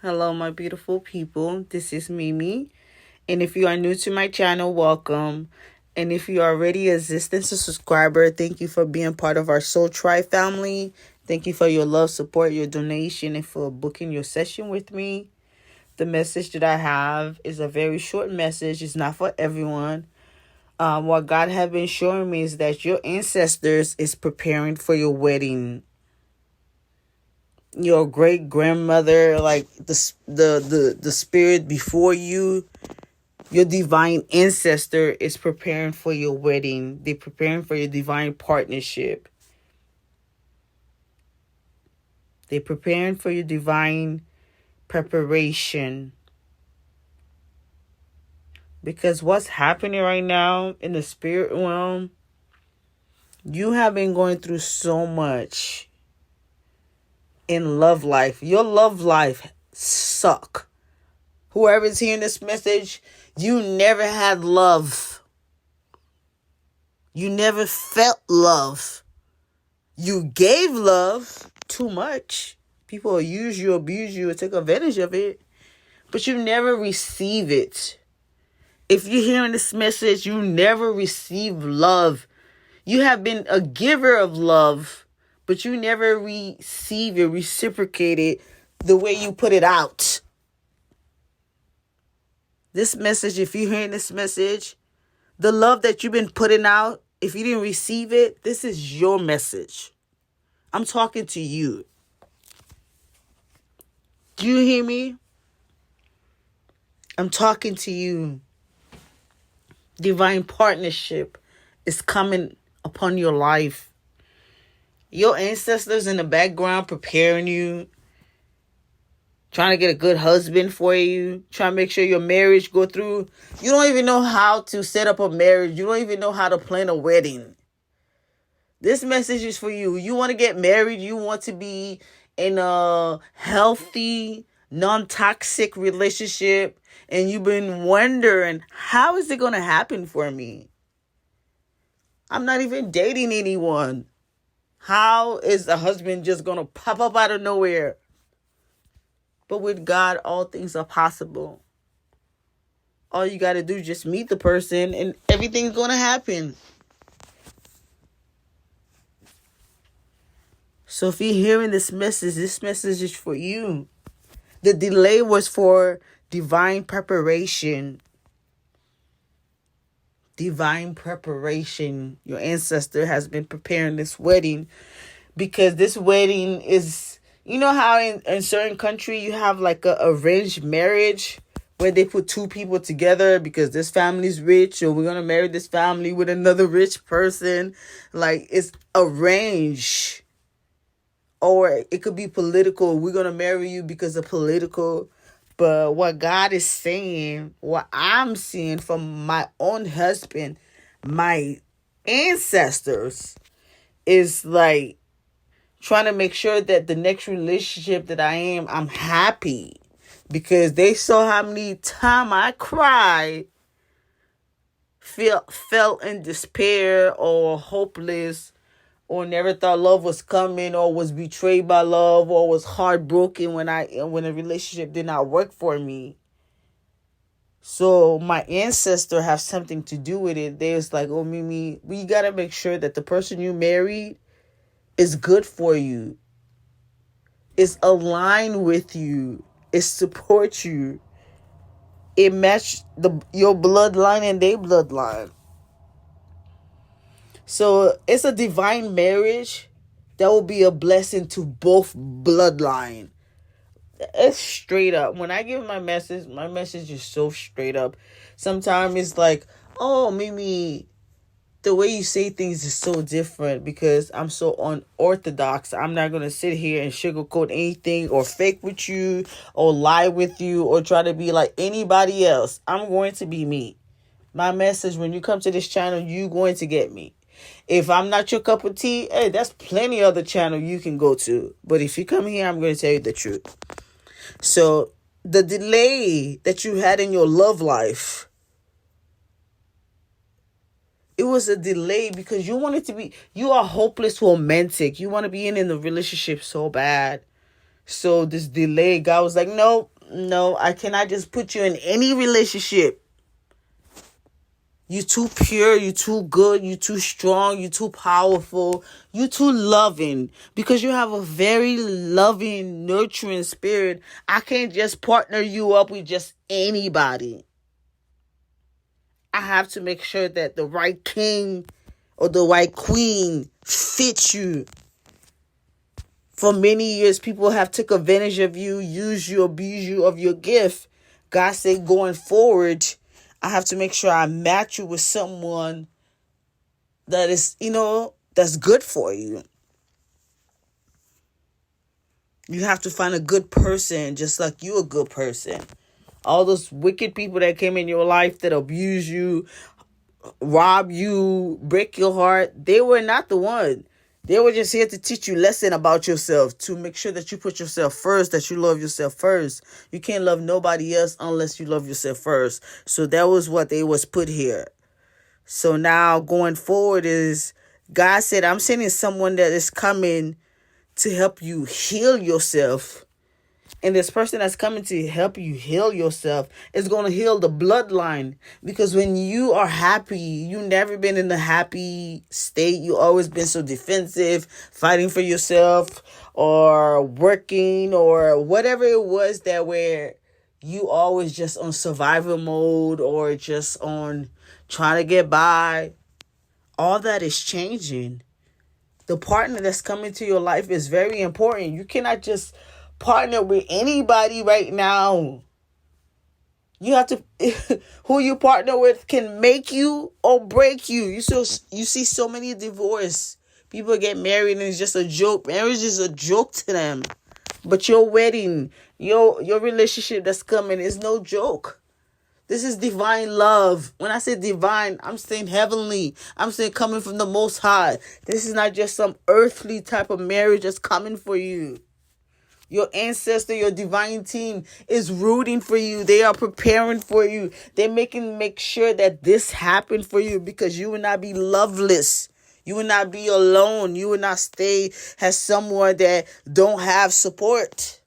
Hello, my beautiful people. This is Mimi. And if you are new to my channel, welcome. And if you are already a existing subscriber, thank you for being part of our Soul Tribe family. Thank you for your love, support, your donation, and for booking your session with me. The message that I have is a very short message. It's not for everyone. What God have been showing me is that your ancestors is preparing for your wedding. Your great grandmother, like the spirit before you, your divine ancestor is preparing for your wedding. They're preparing for your divine partnership. They're preparing for your divine preparation. Because what's happening right now in the spirit realm, you have been going through so much in love life. Your love life suck. Whoever's hearing this message, you never had love. You never felt love. You gave love too much. People use you, abuse you, and take advantage of it. But you never receive it. If you're hearing this message, you never receive love. You have been a giver of love, but you never receive it, reciprocate it the way you put it out. This message, if you're hearing this message, the love that you've been putting out, if you didn't receive it, this is your message. I'm talking to you. Do you hear me? I'm talking to you. Divine partnership is coming upon your life. Your ancestors in the background preparing you, trying to get a good husband for you, trying to make sure your marriage go through. You don't even know how to set up a marriage. You don't even know how to plan a wedding. This message is for you. You want to get married. You want to be in a healthy, non-toxic relationship. And you've been wondering, how is it going to happen for me? I'm not even dating anyone. How is a husband just going to pop up out of nowhere? But with God, all things are possible. All you got to do is just meet the person and everything's going to happen. So if you're hearing this message is for you. The delay was for divine preparation. Divine preparation. Your ancestor has been preparing this wedding because this wedding is, you know how in certain country you have like a arranged marriage where they put two people together because this family's rich, or we're going to marry this family with another rich person. Like, it's arranged. Or it could be political. We're going to marry you because of political. But what God is saying, what I'm seeing from my own husband, my ancestors, is like trying to make sure that the next relationship that I'm happy. Because they saw how many times I cried, felt in despair or hopeless, or never thought love was coming, or was betrayed by love, or was heartbroken when a relationship did not work for me. So my ancestor have something to do with it. They was like, oh, Mimi, we got to make sure that the person you married is good for you, is aligned with you, it supports you, it match your bloodline and their bloodline. So it's a divine marriage that will be a blessing to both bloodline. It's straight up. When I give my message is so straight up. Sometimes it's like, oh, Mimi, the way you say things is so different because I'm so unorthodox. I'm not going to sit here and sugarcoat anything or fake with you or lie with you or try to be like anybody else. I'm going to be me. My message, when you come to this channel, you're going to get me. If I'm not your cup of tea, hey, that's plenty other channel you can go to. But if you come here, I'm going to tell you the truth. So the delay that you had in your love life, it was a delay because you are hopeless romantic. You want to be in the relationship so bad. So this delay, God was like, no, No, I cannot just put you in any relationship. You too pure, you too good, you too strong, you too powerful, you too loving. Because you have a very loving, nurturing spirit. I can't just partner you up with just anybody. I have to make sure that the right king or the right queen fits you. For many years, people have took advantage of you, use you, abuse you of your gift. God said, going forward, I have to make sure I match you with someone that is, that's good for you. You have to find a good person just like you a good person. All those wicked people that came in your life that abuse you, rob you, break your heart, they were not the one. They were just here to teach you lesson about yourself, to make sure that you put yourself first, that you love yourself first. You can't love nobody else unless you love yourself first. So that was what they was put here. So now going forward is, God said, I'm sending someone that is coming to help you heal yourself. And this person that's coming to help you heal yourself is going to heal the bloodline. Because when you are happy, you never been in a happy state. You always been so defensive, fighting for yourself or working or whatever it was that where you always just on survival mode or just on trying to get by. All that is changing. The partner that's coming to your life is very important. You cannot just partner with anybody right now. You have to who you partner with can make you or break you. You see so many divorce. People get married and it's just a joke. Marriage is a joke to them. But your wedding, your relationship that's coming is no joke. This is divine love. When I say divine, I'm saying heavenly. I'm saying coming from the Most High. This is not just some earthly type of marriage that's coming for you. Your ancestor, your divine team is rooting for you. They are preparing for you. They're make sure that this happened for you because you will not be loveless. You will not be alone. You will not stay as someone that don't have support.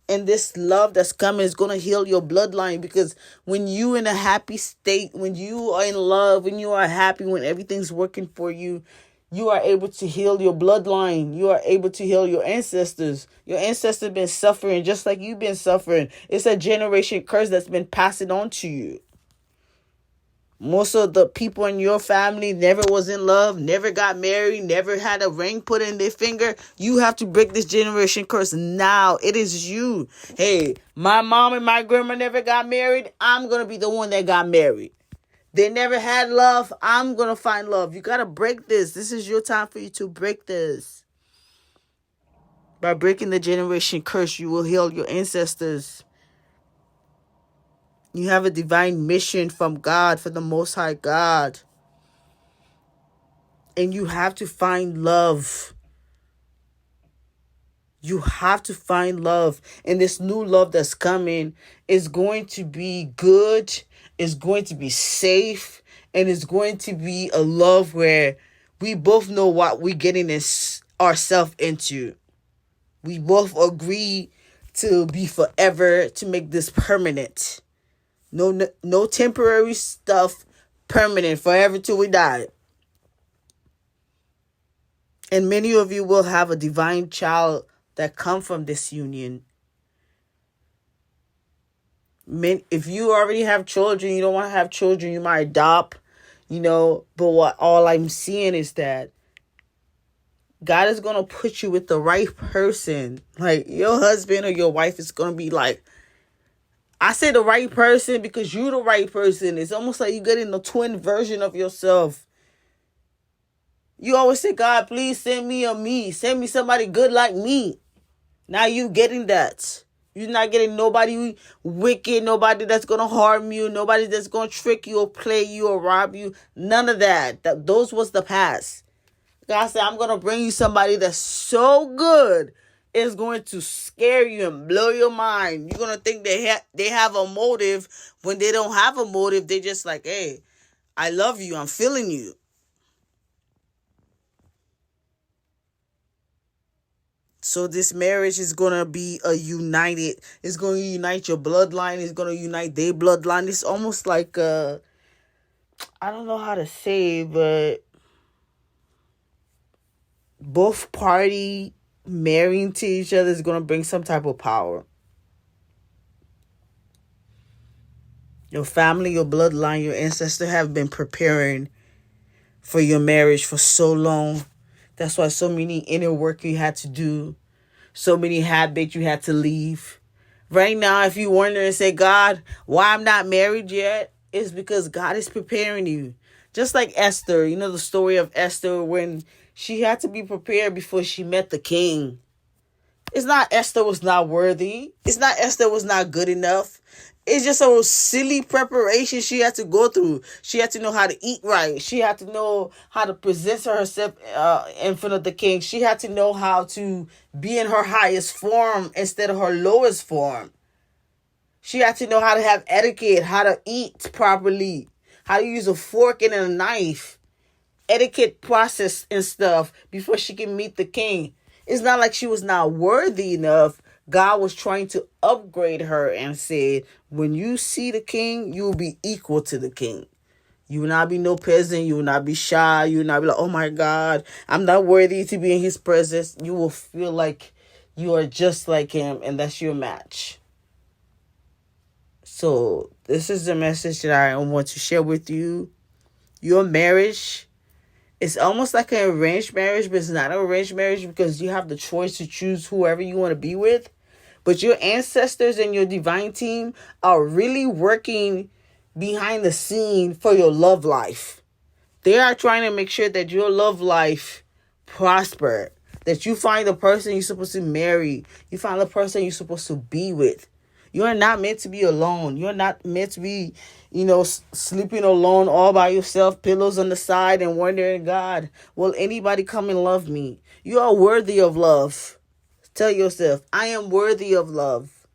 And this love that's coming is going to heal your bloodline, because when you in a happy state, when you are in love, when you are happy, when everything's working for you, you are able to heal your bloodline. You are able to heal your ancestors. Your ancestors been suffering just like you've been suffering. It's a generation curse that's been passed on to you. Most of the people in your family never was in love, never got married, never had a ring put in their finger. You have to break this generation curse now. It is you. Hey, my mom and my grandma never got married. I'm going to be the one that got married. They never had love. I'm going to find love. You got to break this. This is your time for you to break this. By breaking the generation curse, you will heal your ancestors. You have a divine mission from God, from the Most High God. And you have to find love. You have to find love. And this new love that's coming is going to be good. It's going to be safe. And it's going to be a love where we both know what we're getting ourselves into. We both agree to be forever, to make this permanent. No temporary stuff, permanent, forever till we die. And many of you will have a divine child that come from this union. If you already have children, you don't want to have children, you might adopt, but what all I'm seeing is that God is going to put you with the right person. Like your husband or your wife is going to be like, I say the right person because you're the right person. It's almost like you're getting the twin version of yourself. You always say, God, please send me Send me somebody good like me. Now you getting that. You're not getting nobody wicked, nobody that's going to harm you, nobody that's going to trick you or play you or rob you. None of that. Those was the past. God said, I'm going to bring you somebody that's so good, it's going to scare you and blow your mind. You're going to think they have a motive when they don't have a motive. They just like, hey, I love you. I'm feeling you. So this marriage is gonna be a united. It's gonna unite your bloodline. It's gonna unite their bloodline. It's almost like I don't know how to say, but both party marrying to each other is gonna bring some type of power. Your family, your bloodline, your ancestor have been preparing for your marriage for so long. That's why so many inner work you had to do, so many habits you had to leave. Right now, if you wonder and say, God, why I'm not married yet, it's because God is preparing you. Just like Esther, you know the story of Esther when she had to be prepared before she met the king. It's not Esther was not worthy. It's not Esther was not good enough. It's just a silly preparation she had to go through. She had to know how to eat right. She had to know how to present herself in front of the king. She had to know how to be in her highest form instead of her lowest form. She had to know how to have etiquette, how to eat properly, how to use a fork and a knife, etiquette process and stuff before she can meet the king. It's not like she was not worthy enough. God was trying to upgrade her and said, when you see the king, you will be equal to the king. You will not be no peasant. You will not be shy. You will not be like, oh my God, I'm not worthy to be in his presence. You will feel like you are just like him and that's your match. So this is the message that I want to share with you. Your marriage, it's almost like an arranged marriage, but it's not an arranged marriage because you have the choice to choose whoever you want to be with. But your ancestors and your divine team are really working behind the scene for your love life. They are trying to make sure that your love life prosper, that you find the person you're supposed to marry, you find the person you're supposed to be with. You are not meant to be alone. You're not meant to be, sleeping alone all by yourself, pillows on the side and wondering, God, will anybody come and love me? You are worthy of love. Tell yourself, I am worthy of love.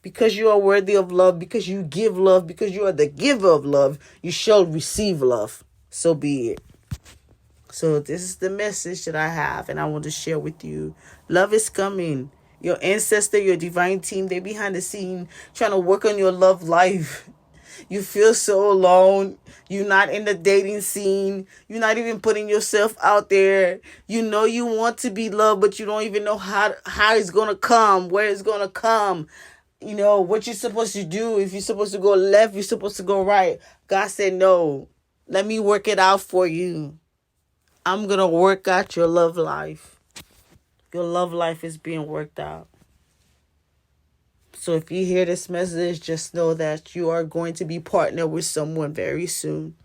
Because you are worthy of love, because you give love, because you are the giver of love, you shall receive love. So be it. So this is the message that I have and I want to share with you. Love is coming. Your ancestor, your divine team, they're behind the scene trying to work on your love life. You feel so alone. You're not in the dating scene. You're not even putting yourself out there. You know you want to be loved, but you don't even know how it's going to come, where it's going to come. You know, what you're supposed to do. If you're supposed to go left, you're supposed to go right. God said, no, let me work it out for you. I'm going to work out your love life. Your love life is being worked out. So if you hear this message, just know that you are going to be partnered with someone very soon.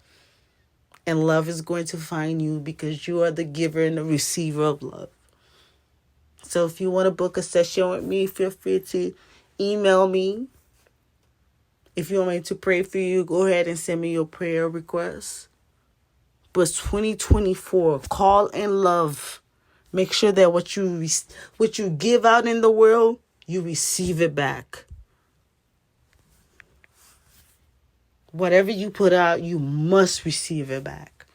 And love is going to find you because you are the giver and the receiver of love. So if you want to book a session with me, feel free to email me. If you want me to pray for you, go ahead and send me your prayer requests. But 2024, call in love. Make sure that what you give out in the world, you receive it back. Whatever you put out, you must receive it back.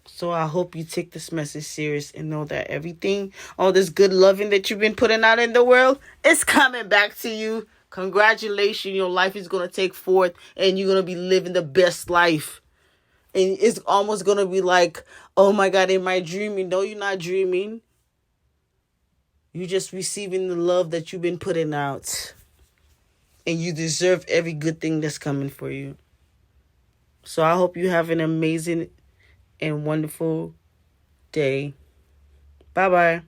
So I hope you take this message serious and know that everything, all this good loving that you've been putting out in the world, is coming back to you. Congratulations, your life is going to take forth and you're going to be living the best life. And it's almost going to be like, oh my God, am I dreaming? No, you're not dreaming. You're just receiving the love that you've been putting out. And you deserve every good thing that's coming for you. So I hope you have an amazing and wonderful day. Bye-bye.